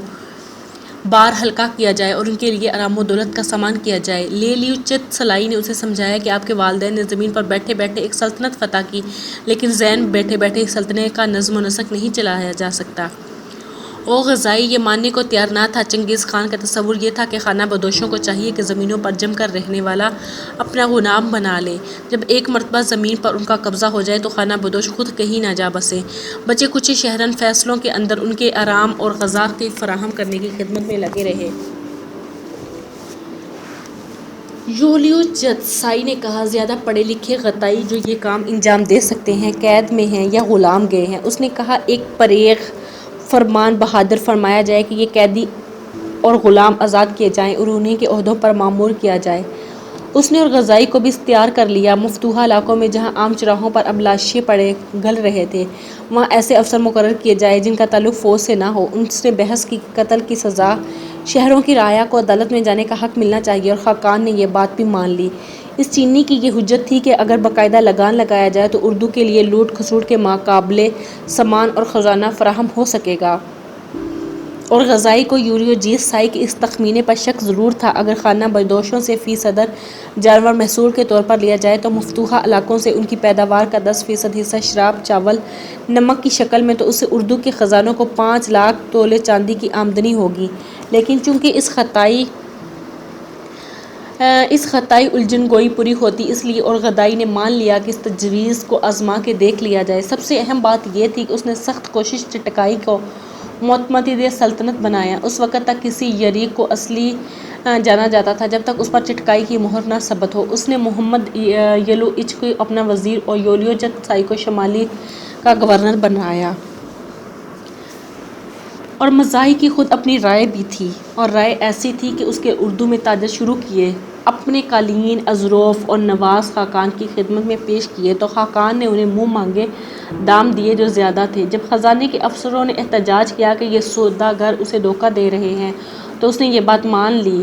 بار ہلکا کیا جائے اور ان کے لیے آرام و دولت کا سامان کیا جائے۔ لیلیوچت سلائی نے اسے سمجھایا کہ آپ کے والدین نے زمین پر بیٹھے بیٹھے ایک سلطنت فتح کی، لیکن ذہن بیٹھے بیٹھے ایک سلطنت کا نظم و نسق نہیں چلایا جا سکتا۔ اوغزائی یہ ماننے کو تیار نہ تھا۔ چنگیز خان کا تصور یہ تھا کہ خانہ بدوشوں کو چاہیے کہ زمینوں پر جم کر رہنے والا اپنا غلام بنا لے، جب ایک مرتبہ زمین پر ان کا قبضہ ہو جائے تو خانہ بدوش خود کہیں نہ جا بسیں، بچے کچے شہرن فیصلوں کے اندر ان کے آرام اور غذا کی فراہم کرنے کی خدمت میں لگے رہے۔ لیلیوچت سائی نے کہا، زیادہ پڑھے لکھے غطائی جو یہ کام انجام دے سکتے ہیں قید میں ہیں یا غلام گئے ہیں۔ اس نے کہا، ایک پریغ فرمان بہادر فرمایا جائے کہ یہ قیدی اور غلام آزاد کیے جائیں اور انہیں کے عہدوں پر مامور کیا جائے۔ اس نے اور غزائی کو بھی اختیار کر لیا۔ مفتوحہ علاقوں میں جہاں عام چوراہوں پر اب لاشیں پڑے گل رہے تھے، وہاں ایسے افسر مقرر کیے جائے جن کا تعلق فوج سے نہ ہو۔ ان سے بحث کی قتل کی سزا، شہروں کی رعایا کو عدالت میں جانے کا حق ملنا چاہیے، اور خاقان نے یہ بات بھی مان لی۔ اس چینی کی یہ حجت تھی کہ اگر باقاعدہ لگان لگایا جائے تو اردو کے لیے لوٹ کھسوٹ کے ماقابلے سامان اور خزانہ فراہم ہو سکے گا۔ اور غزائی کو یولیو جیس سائی کے اس تخمینے پر شک ضرور تھا۔ اگر خانہ بدوشوں سے فی صدر جانور محصول کے طور پر لیا جائے تو مفتوحہ علاقوں سے ان کی پیداوار کا 10% حصہ شراب، چاول، نمک کی شکل میں، تو اس سے اردو کے خزانوں کو 5 لاکھ تولے چاندی کی آمدنی ہوگی۔ لیکن چونکہ اس خطائی الجھن گوئی پوری ہوتی اس لیے اور غزائی نے مان لیا کہ اس تجویز کو آزما کے دیکھ لیا جائے۔ سب سے اہم بات یہ تھی کہ اس نے سخت کوشش چٹکائی کو معتمدِ سلطنت بنایا۔ اس وقت تک کسی یریق کو اصلی جانا جاتا تھا جب تک اس پر چٹکائی کی مہر نہ ثبت ہو۔ اس نے محمد یلوئچ کو اپنا وزیر اور یولیو جیس سائی کو شمالی کا گورنر بنایا۔ اور مزاحی کی خود اپنی رائے بھی تھی، اور رائے ایسی تھی کہ اس کے اردو میں تاجر شروع کیے، اپنے قالین اظروف اور نواس خاقان کی خدمت میں پیش کیے تو خاقان نے انہیں منہ مانگے دام دیے جو زیادہ تھے۔ جب خزانے کے افسروں نے احتجاج کیا کہ یہ سوداگر اسے دھوکہ دے رہے ہیں تو اس نے یہ بات مان لی۔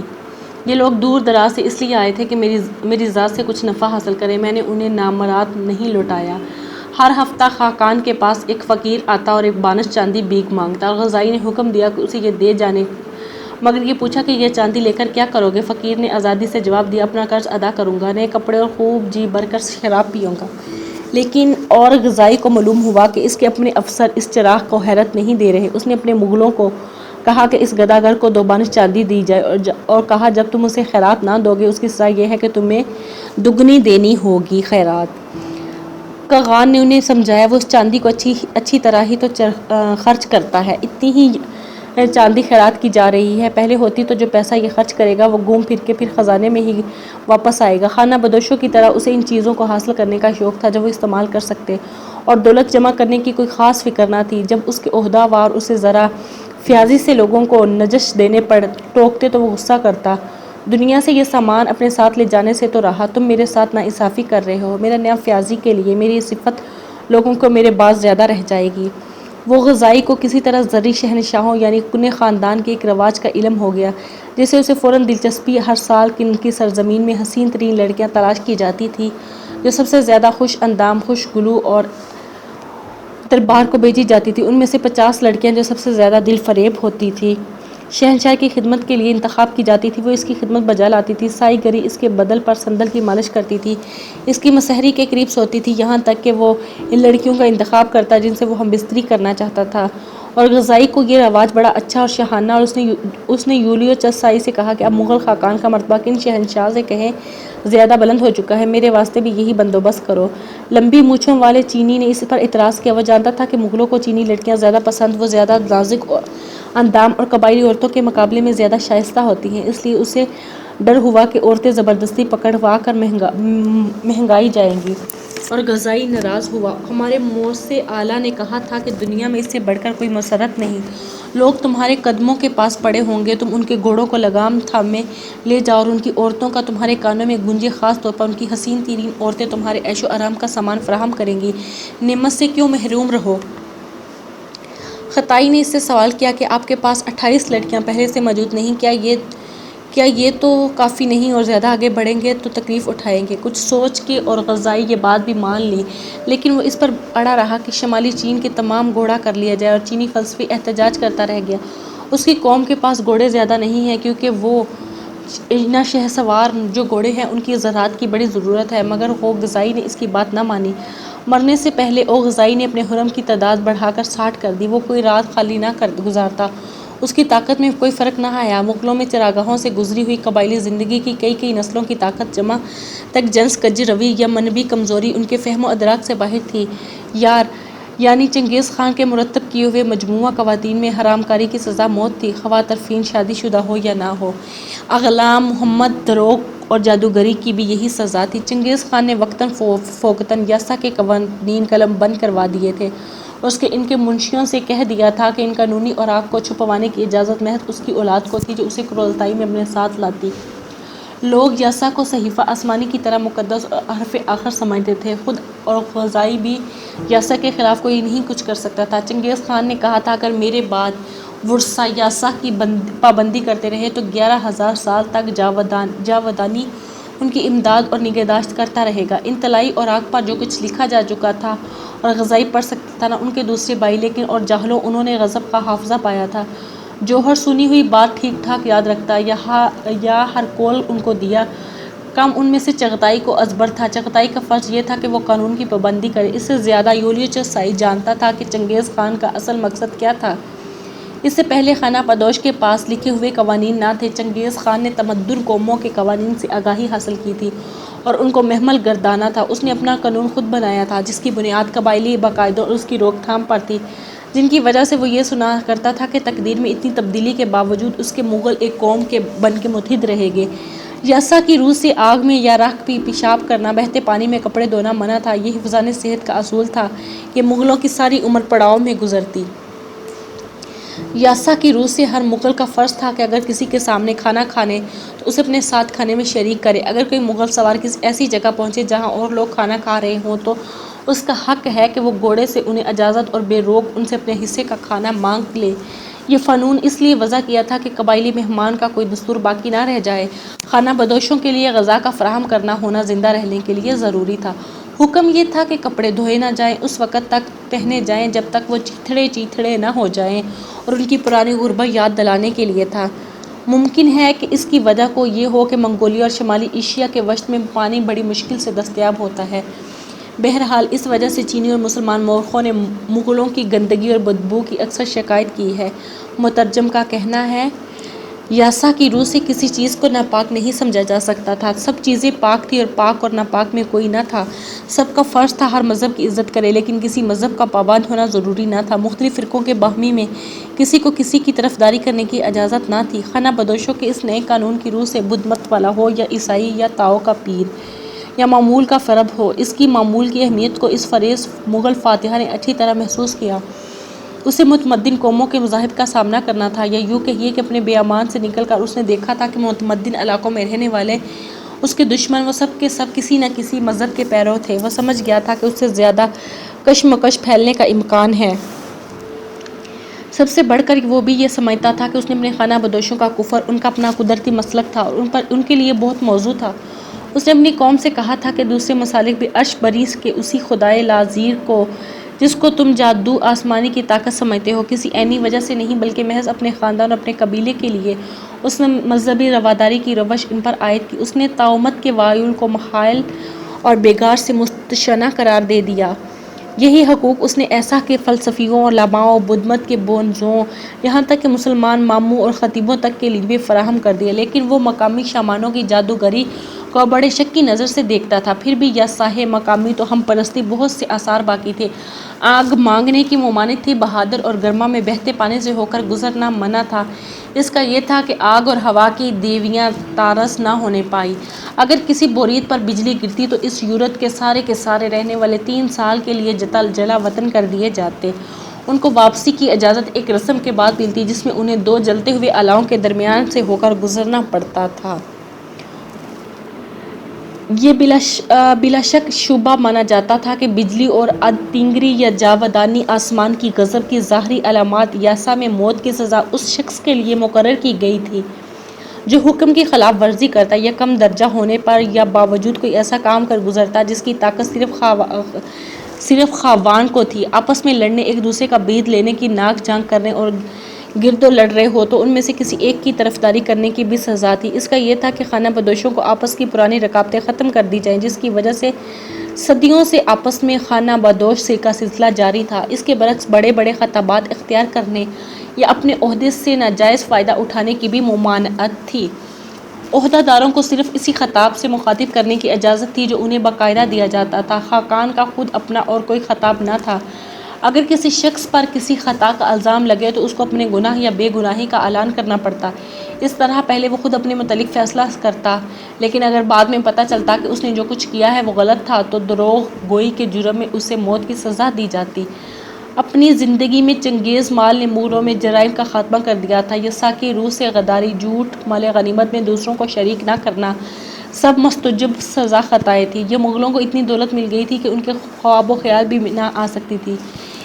یہ لوگ دور دراز سے اس لیے آئے تھے کہ میری ذات سے کچھ نفع حاصل کریں، میں نے انہیں نامراد نہیں لوٹایا۔ ہر ہفتہ خاقان کے پاس ایک فقیر آتا اور ایک بانس چاندی بھیک مانگتا، اور غزائی نے حکم دیا کہ اسے یہ دے جانے، مگر یہ پوچھا کہ یہ چاندی لے کر کیا کرو گے؟ فقیر نے آزادی سے جواب دیا، اپنا قرض ادا کروں گا، نئے کپڑے اور خوب جی بھر کر شراب پیوں گا۔ لیکن اور غزائی کو معلوم ہوا کہ اس کے اپنے افسر اس چراغ کو خیرات نہیں دے رہے۔ اس نے اپنے مغلوں کو کہا کہ اس گداگر کو 2 بانس چاندی دی جائے، اور کہا جب تم اسے خیرات نہ دو گے اس کی سزا یہ ہے کہ تمہیں دگنی دینی ہوگی خیرات۔ خاقان نے انہیں سمجھایا وہ اس چاندی کو اچھی طرح ہی تو خرچ کرتا ہے، اتنی ہی چاندی خیرات کی جا رہی ہے، پہلے ہوتی تو جو پیسہ یہ خرچ کرے گا وہ گھوم پھر کے پھر خزانے میں ہی واپس آئے گا۔ خانہ بدوشوں کی طرح اسے ان چیزوں کو حاصل کرنے کا شوق تھا جو وہ استعمال کر سکتے، اور دولت جمع کرنے کی کوئی خاص فکر نہ تھی۔ جب اس کے عہدہ وار اسے ذرا فیاضی سے لوگوں کو نجش دینے پر ٹوکتے تو وہ غصہ کرتا، دنیا سے یہ سامان اپنے ساتھ لے جانے سے تو رہا، تم میرے ساتھ ناانصافی کر رہے ہو، میرا نیا فیاضی کے لیے میری صفت لوگوں کو میرے بعد زیادہ رہ جائے گی۔ وہ غزائی کو کسی طرح زرعی شہنشاہوں یعنی کنِ خاندان کے ایک رواج کا علم ہو گیا جسے اسے فوراً دلچسپی، ہر سال ان کی سرزمین میں حسین ترین لڑکیاں تلاش کی جاتی تھیں جو سب سے زیادہ خوش اندام، خوش گلو اور دربار کو بھیجی جاتی تھیں، ان میں سے 50 لڑکیاں جو سب سے زیادہ دل فریب ہوتی تھیں شہنشاہ کی خدمت کے لیے انتخاب کی جاتی تھی، وہ اس کی خدمت بجا لاتی تھی۔ سائی گری اس کے بدن پر صندل کی مالش کرتی تھی، اس کی مسحری کے قریب سوتی تھی، یہاں تک کہ وہ ان لڑکیوں کا انتخاب کرتا جن سے وہ ہم بستری کرنا چاہتا تھا۔ اور غزائی کو یہ رواج بڑا اچھا اور شاہانہ، اور اس نے یولیو جیس سائی سے کہا کہ اب مغل خاقان کا مرتبہ کن شہنشاہ سے کہیں زیادہ بلند ہو چکا ہے، میرے واسطے بھی یہی بندوبست کرو۔ لمبی مونچھوں والے چینی نے اس پر اعتراض کیا، وہ جانتا تھا کہ مغلوں کو چینی لڑکیاں زیادہ پسند، وہ زیادہ نازک اندام اور قبائلی عورتوں کے مقابلے میں زیادہ شائستہ ہوتی ہیں، اس لیے اسے ڈر ہوا کہ عورتیں زبردستی پکڑوا کر مہنگائی جائیں گی۔ اور غزائی ناراض ہوا۔ ہمارے مورثِ اعلیٰ نے کہا تھا کہ دنیا میں اس سے بڑھ کر کوئی مسرت نہیں، لوگ تمہارے قدموں کے پاس پڑے ہوں گے، تم ان کے گھوڑوں کو لگام تھامے لے جاؤ اور ان کی عورتوں کا تمہارے کانوں میں گونجے، خاص طور پر ان کی حسین ترین عورتیں تمہارے عیش و آرام کا سامان فراہم کریں گی، نعمت سے کیوں محروم رہو؟ خطائی نے اس سے سوال کیا کہ آپ کے پاس 28 لڑکیاں پہلے سے موجود نہیں، کیا یہ تو کافی نہیں اور زیادہ آگے بڑھیں گے تو تکلیف اٹھائیں گے؟ کچھ سوچ کے اور غزائی یہ بات بھی مان لی، لیکن وہ اس پر اڑا رہا کہ شمالی چین کے تمام گھوڑا کر لیا جائے، اور چینی فلسفی احتجاج کرتا رہ گیا۔ اس کی قوم کے پاس گھوڑے زیادہ نہیں ہیں کیونکہ وہ نہ شہسوار جو گھوڑے ہیں ان کی زراعت کی بڑی ضرورت ہے، مگر غزائی نے اس کی بات نہ مانی۔ مرنے سے پہلے غزائی نے اپنے حرم کی تعداد بڑھا کر 60 کر دی، وہ کوئی رات خالی نہ گزارتا، اس کی طاقت میں کوئی فرق نہ آیا۔ مغلوں میں چراگاہوں سے گزری ہوئی قبائلی زندگی کی کئی نسلوں کی طاقت جمع تک جنس کج روی یا منبی کمزوری ان کے فہم و ادراک سے باہر تھی۔ یعنی چنگیز خان کے مرتب کیے ہوئے مجموعہ قوانین میں حرام کاری کی سزا موت تھی، خواہ طرفین شادی شدہ ہو یا نہ ہو۔ اغلام، محمد، دروغ اور جادوگری کی بھی یہی سزا تھی۔ چنگیز خان نے وقتاً فوقتاً یاسا کے قوانین قلم بند کروا دیے تھے، اور ان کے منشیوں سے کہہ دیا تھا کہ ان قانونی اوراق کو چھپوانے کی اجازت محض اس کی اولاد کو تھی جو اسے کروڑتائی میں اپنے ساتھ لاتی۔ لوگ یاسا کو صحیفہ آسمانی کی طرح مقدس اور حرف آخر سمجھتے تھے۔ خود اور غزائی بھی یاسا کے خلاف کوئی نہیں کچھ کر سکتا تھا۔ چنگیز خان نے کہا تھا اگر میرے بعد ورثا یاسا کی پابندی کرتے رہے تو 11,000 سال تک جاودانی ان کی امداد اور نگہداشت کرتا رہے گا۔ ان طلائی اوراق پر جو کچھ لکھا جا چکا تھا اور غزائی پڑھ سکتا تھا نہ ان کے دوسرے بھائی، لیکن اور جاہلوں انہوں نے غضب کا حافظہ پایا تھا۔ جوہر سنی ہوئی بات ٹھیک ٹھاک یاد رکھتا یا ہر قول ان کو دیا کم ان میں سے چغتائی کو ازبر تھا۔ چغتائی کا فرض یہ تھا کہ وہ قانون کی پابندی کرے۔ اس سے زیادہ یولیوس سائز جانتا تھا کہ چنگیز خان کا اصل مقصد کیا تھا۔ اس سے پہلے خانہ بدوش کے پاس لکھے ہوئے قوانین نہ تھے۔ چنگیز خان نے تمدن قوموں کے قوانین سے آگاہی حاصل کی تھی اور ان کو محمل گردانا تھا۔ اس نے اپنا قانون خود بنایا تھا جس کی بنیاد قبائلی باقاعدوں اور اس کی روک تھام پر تھی، جن کی وجہ سے وہ یہ سنا کرتا تھا کہ تقدیر میں اتنی تبدیلی کے باوجود اس کے مغل ایک قوم کے بن کے متحد رہیں گے۔ یاسا کی روح سے آگ میں یا راکھ پہ پیشاب کرنا، بہتے پانی میں کپڑے دھونا منع تھا۔ یہ حفظان صحت کا اصول تھا کہ مغلوں کی ساری عمر پڑاؤ میں گزرتی۔ یاسا کی روح سے ہر مغل کا فرض تھا کہ اگر کسی کے سامنے کھانا کھانے تو اسے اپنے ساتھ کھانے میں شریک کرے۔ اگر کوئی مغل سوار کسی ایسی جگہ پہنچے جہاں اور لوگ کھانا کھا رہے ہوں تو اس کا حق ہے کہ وہ گھوڑے سے انہیں اجازت اور بے روک ان سے اپنے حصے کا کھانا مانگ لے۔ یہ قانون اس لیے وضع کیا تھا کہ قبائلی مہمان کا کوئی دستور باقی نہ رہ جائے۔ خانہ بدوشوں کے لیے غذا کا فراہم کرنا ہونا زندہ رہنے کے لیے ضروری تھا۔ حکم یہ تھا کہ کپڑے دھوئے نہ جائیں، اس وقت تک پہنے جائیں جب تک وہ چیتھڑے نہ ہو جائیں، اور ان کی پرانی غربت یاد دلانے کے لیے تھا۔ ممکن ہے کہ اس کی وجہ کو یہ ہو کہ منگولیا اور شمالی ایشیا کے وسط میں پانی بڑی مشکل سے دستیاب ہوتا ہے۔ بہرحال اس وجہ سے چینی اور مسلمان مورخوں نے مغلوں کی گندگی اور بدبو کی اکثر شکایت کی ہے۔ مترجم کا کہنا ہے یاسا کی روح سے کسی چیز کو ناپاک نہیں سمجھا جا سکتا تھا۔ سب چیزیں پاک تھیں اور پاک اور ناپاک میں کوئی نہ تھا۔ سب کا فرض تھا ہر مذہب کی عزت کرے، لیکن کسی مذہب کا پابند ہونا ضروری نہ تھا۔ مختلف فرقوں کے باہمی میں کسی کو کسی کی طرفداری کرنے کی اجازت نہ تھی۔ خانہ بدوشوں کے اس نئے قانون کی روح سے بدھ مت والا ہو یا عیسائی یا تاؤ کا پیر یا معمول کا فرد ہو، اس کی معمول کی اہمیت کو اس فریز مغل فاتحہ نے اچھی طرح محسوس کیا۔ اسے متمدن قوموں کے مذاہب کا سامنا کرنا تھا، یا یوں کہیے کہ اپنے بیابان سے نکل کر اس نے دیکھا تھا کہ متمدن علاقوں میں رہنے والے اس کے دشمن وہ سب کے سب کسی نہ کسی مذہب کے پیرو تھے۔ وہ سمجھ گیا تھا کہ اس سے زیادہ کشمکش پھیلنے کا امکان ہے۔ سب سے بڑھ کر وہ بھی یہ سمجھتا تھا کہ اس نے اپنے خانہ بدوشوں کا کفر ان کا اپنا قدرتی مسلک تھا اور ان کے لیے بہت موزوں تھا۔ اس نے اپنی قوم سے کہا تھا کہ دوسرے مسالک بھی عرش بریز کے اسی خدائے لازیر کو جس کو تم جادو آسمانی کی طاقت سمجھتے ہو، کسی عینی وجہ سے نہیں بلکہ محض اپنے خاندان اور اپنے قبیلے کے لیے اس نے مذہبی رواداری کی روش ان پر عائد کی۔ اس نے طاعمت کے وعول کو محال اور بیگار سے مستثنیٰ قرار دے دیا۔ یہی حقوق اس نے ایسا کہ فلسفیوں اور علماؤں، بدھ مت کے بونزوں، یہاں تک کہ مسلمان ماموں اور خطیبوں تک کے لیے بھی فراہم کر دیا، لیکن وہ مقامی شامانوں کی جادوگری کو بڑے شک کی نظر سے دیکھتا تھا۔ پھر بھی یاساہِ مقامی تو ہم پرستی بہت سے آثار باقی تھے۔ آگ مانگنے کی ممانعت تھی، بہادر اور گرما میں بہتے پانی سے ہو کر گزرنا منع تھا۔ اس کا یہ تھا کہ آگ اور ہوا کی دیویاں تارس نہ ہونے پائیں۔ اگر کسی بوریت پر بجلی گرتی تو اس یورت کے سارے رہنے والے 3 سال کے لیے جلا وطن کر دیے جاتے۔ ان کو واپسی کی اجازت ایک رسم کے بعد ملتی جس میں انہیں 2 جلتے ہوئے الاؤں کے درمیان سے ہو کر گزرنا پڑتا تھا۔ یہ بلا شک شبہ مانا جاتا تھا کہ بجلی اور ادتنگری یا جاودانی آسمان کی غضب کی ظاہری علامات یاسا میں موت کی سزا اس شخص کے لیے مقرر کی گئی تھی جو حکم کی خلاف ورزی کرتا یا کم درجہ ہونے پر یا باوجود کوئی ایسا کام کر گزرتا جس کی طاقت صرف خاوان کو تھی۔ آپس میں لڑنے، ایک دوسرے کا بیج لینے کی ناک جھانک کرنے اور گردو لڑ رہے ہو تو ان میں سے کسی ایک کی طرفداری کرنے کی بھی سزا تھی۔ اس کا یہ تھا کہ خانہ بدوشوں کو آپس کی پرانی رکاوٹیں ختم کر دی جائیں جس کی وجہ سے صدیوں سے آپس میں خانہ بدوش کا سلسلہ جاری تھا۔ اس کے برعکس بڑے بڑے خطابات اختیار کرنے یا اپنے عہدے سے ناجائز فائدہ اٹھانے کی بھی ممانعت تھی۔ عہدہ داروں کو صرف اسی خطاب سے مخاطب کرنے کی اجازت تھی جو انہیں باقاعدہ دیا جاتا تھا۔ خاقان کا خود اپنا اور کوئی خطاب نہ تھا۔ اگر کسی شخص پر کسی خطا کا الزام لگے تو اس کو اپنے گناہ یا بے گناہی کا اعلان کرنا پڑتا۔ اس طرح پہلے وہ خود اپنے متعلق فیصلہ کرتا، لیکن اگر بعد میں پتہ چلتا کہ اس نے جو کچھ کیا ہے وہ غلط تھا تو دروغ گوئی کے جرم میں اسے موت کی سزا دی جاتی۔ اپنی زندگی میں چنگیز مال نے مغلوں میں جرائم کا خاتمہ کر دیا تھا۔ یسا کی روح سے غداری، جھوٹ، مال غنیمت میں دوسروں کو شریک نہ کرنا، سب مستوجب سزا خطائیں تھیں۔ یہ مغلوں کو اتنی دولت مل گئی تھی کہ ان کے خواب و خیال بھی نہ آ سکتی تھی،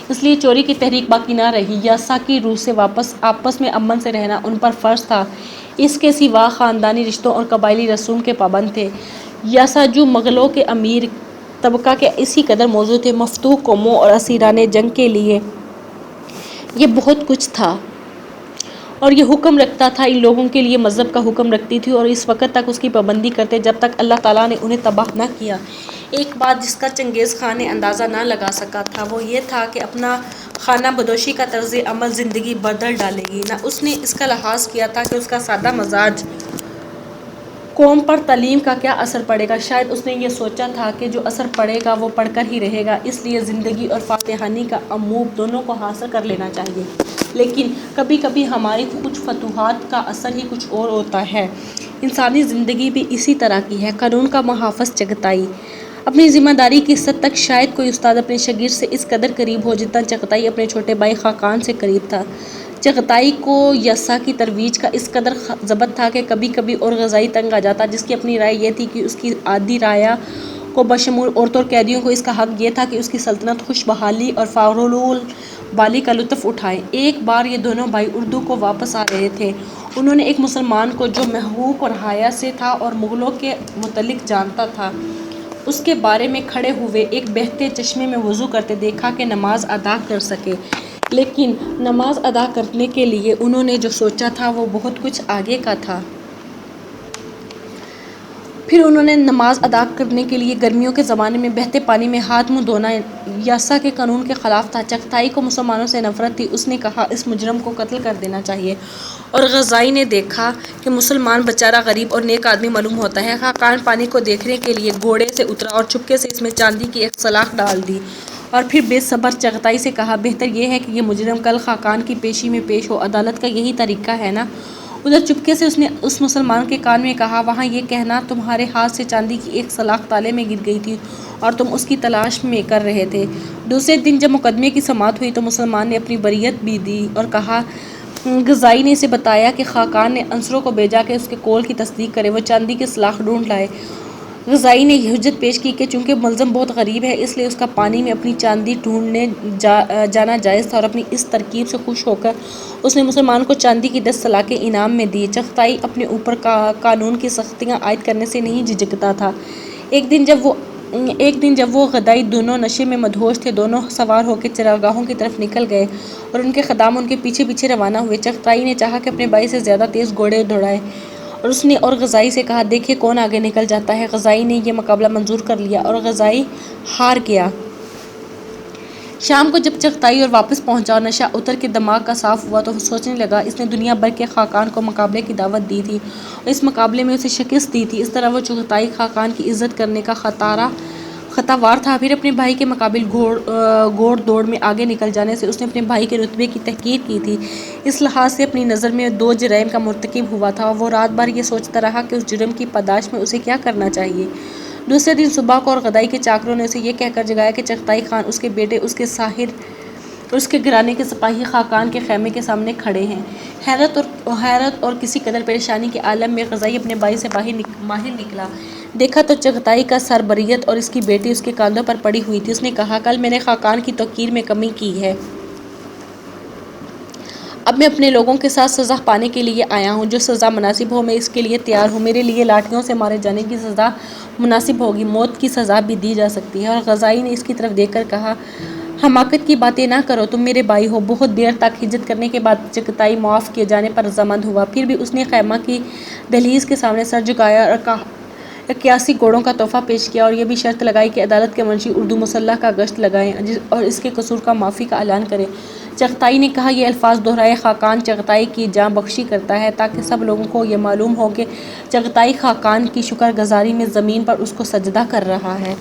اس لیے چوری کی تحریک باقی نہ رہی۔ یسا کی روح سے آپس میں امن سے رہنا ان پر فرض تھا، اس کے سوا خاندانی رشتوں اور قبائلی رسوم کے پابند تھے۔ یساجو مغلوں کے امیر طبقہ کے اسی قدر موزوں تھے۔ مفتوح قوموں اور اسیران جنگ کے لیے یہ بہت کچھ تھا، اور یہ حکم رکھتا تھا، ان لوگوں کے لیے مذہب کا حکم رکھتی تھی، اور اس وقت تک اس کی پابندی کرتے جب تک اللہ تعالیٰ نے انہیں تباہ نہ کیا۔ ایک بات جس کا چنگیز خان نے اندازہ نہ لگا سکا تھا وہ یہ تھا کہ اپنا خانہ بدوشی کا طرز عمل زندگی بدل ڈالے گی۔ نہ اس نے اس کا لحاظ کیا تھا کہ اس کا سادہ مزاج قوم پر تعلیم کا کیا اثر پڑے گا۔ شاید اس نے یہ سوچا تھا کہ جو اثر پڑے گا وہ پڑ کر ہی رہے گا، اس لیے زندگی اور فاتحانی کا اموب دونوں کو حاصل کر لینا چاہیے۔ لیکن کبھی کبھی ہماری کچھ فتوحات کا اثر ہی کچھ اور ہوتا ہے۔ انسانی زندگی بھی اسی طرح کی ہے۔ قانون کا محافظ چغتائی اپنی ذمہ داری کی اس حد تک شاید کوئی استاد اپنے شاگرد سے اس قدر قریب ہو جتنا چغتائی اپنے چھوٹے بھائی خاقان سے قریب تھا۔ چغتائی کو یسا کی ترویج کا اس قدر ضبط تھا کہ کبھی کبھی اورغزائی تنگ آ جاتا، جس کی اپنی رائے یہ تھی کہ اس کی عادی رعایا کو بشمول عورتوں اور قیدیوں کو اس کا حق یہ تھا کہ اس کی سلطنت خوش بحالی اور فعول بالی کا لطف اٹھائیں۔ ایک بار یہ دونوں بھائی اردو کو واپس آ رہے تھے۔ انہوں نے ایک مسلمان کو جو محقوق اور حیا سے تھا اور مغلوں کے متعلق جانتا تھا، اس کے بارے میں کھڑے ہوئے ایک بہتے چشمے میں وضو کرتے دیکھا کہ نماز ادا کر سکے، لیکن نماز ادا کرنے کے لیے انہوں نے جو سوچا تھا وہ بہت کچھ آگے کا تھا۔ پھر انہوں نے نماز ادا کرنے کے لیے گرمیوں کے زمانے میں بہتے پانی میں ہاتھ منہ دھونا یسا کے قانون کے خلاف تھا۔ چغتائی کو مسلمانوں سے نفرت تھی، اس نے کہا اس مجرم کو قتل کر دینا چاہیے۔ اورغزائی نے دیکھا کہ مسلمان بیچارہ غریب اور نیک آدمی معلوم ہوتا ہے۔ خاقان پانی کو دیکھنے کے لیے گھوڑے سے اترا اور چپکے سے اس میں چاندی کی ایک سلاخ ڈال دی، اور پھر بے صبر چغتائی سے کہا بہتر یہ ہے کہ یہ مجرم کل خاقان کی پیشی میں پیش ہو، عدالت کا یہی طریقہ ہے نا۔ ادھر چپکے سے اس نے اس مسلمان کے کان میں کہا وہاں یہ کہنا تمہارے ہاتھ سے چاندی کی ایک سلاخ تالے میں گر گئی تھی اور تم اس کی تلاش میں کر رہے تھے۔ دوسرے دن جب مقدمے کی سماعت ہوئی تو مسلمان نے اپنی بریت بھی دی اور کہا غزائی نے اسے بتایا کہ خاقان نے عنصروں کو بھیجا کہ اس کے قول کی تصدیق کرے، وہ چاندی کی سلاخ ڈھونڈ لائے۔ غزائی نے یہ حجت پیش کی کہ چونکہ ملزم بہت غریب ہے اس لیے اس کا پانی میں اپنی چاندی ڈھونڈنے جانا جائز تھا، اور اپنی اس ترکیب سے خوش ہو کر اس نے مسلمان کو چاندی کی 10 سلاخیں انعام میں دی۔ چغتائی اپنے اوپر قانون کی سختیاں عائد کرنے سے نہیں جھجکتا تھا۔ ایک دن جب وہ غدائی دونوں نشے میں مدہوش تھے، دونوں سوار ہو کے چراگاہوں کی طرف نکل گئے اور ان کے خدام ان کے پیچھے پیچھے روانہ ہوئے۔ چغتائی نے چاہا کہ اپنے بھائی سے زیادہ تیز گھوڑے دوڑائے، اور اس نے اور غزائی سے کہا دیکھیں کون آگے نکل جاتا ہے۔ غزائی نے یہ مقابلہ منظور کر لیا اور غزائی ہار گیا۔ شام کو جب چغتائی اور واپس پہنچا اور نشہ اتر کے دماغ کا صاف ہوا تو وہ سوچنے لگا اس نے دنیا بھر کے خاقان کو مقابلے کی دعوت دی تھی اور اس مقابلے میں اسے شکست دی تھی، اس طرح وہ چغتائی خاقان کی عزت کرنے کا خطاوار تھا۔ پھر اپنے بھائی کے مقابل گھوڑ دوڑ میں آگے نکل جانے سے اس نے اپنے بھائی کے رتبے کی تحقیر کی تھی، اس لحاظ سے اپنی نظر میں 2 جرائم کا مرتکب ہوا تھا۔ وہ رات بھر یہ سوچتا رہا کہ اس جرم کی پاداش میں اسے کیا کرنا چاہیے۔ دوسرے دن صبح کو اور غدائی کے چاکروں نے اسے یہ کہہ کر جگایا کہ چغتائی خان، اس کے بیٹے، اس کے ساحر اور اس کے گھرانے کے سپاہی خاقان کے خیمے کے سامنے کھڑے ہیں۔ حیرت اور کسی قدر پریشانی کے عالم میں غزائی اپنے بھائی سے باہر نکلا۔ دیکھا تو چغتائی کا سر بریت اور اس کی بیٹی اس کے کاندھوں پر پڑی ہوئی تھی۔ اس نے کہا کل میں نے خاقان کی توقیر میں کمی کی ہے، اب میں اپنے لوگوں کے ساتھ سزا پانے کے لیے آیا ہوں، جو سزا مناسب ہو میں اس کے لیے تیار ہوں۔ میرے لیے لاٹھیوں سے مارے جانے کی سزا مناسب ہوگی، موت کی سزا بھی دی جا سکتی ہے۔ اور غزائی نے اس کی طرف دیکھ کر کہا حماقت کی باتیں نہ کرو، تم میرے بھائی ہو۔ بہت دیر تک حجت کرنے کے بعد چغتائی معاف کیے جانے پر رضامند ہوا، پھر بھی اس نے خیمہ کی دہلیز کے سامنے سر جھکایا اور 81 گھوڑوں کا تحفہ پیش کیا، اور یہ بھی شرط لگائی کہ عدالت کے منشی اردو مسلح کا گشت لگائیں اور اس کے قصور کا معافی کا اعلان کریں۔ چغتائی نے کہا یہ الفاظ دہرائے خاقان چغتائی کی جاں بخشی کرتا ہے تاکہ سب لوگوں کو یہ معلوم ہو کہ چغتائی خاقان کی شکر گزاری میں زمین پر اس کو سجدہ کر رہا ہے۔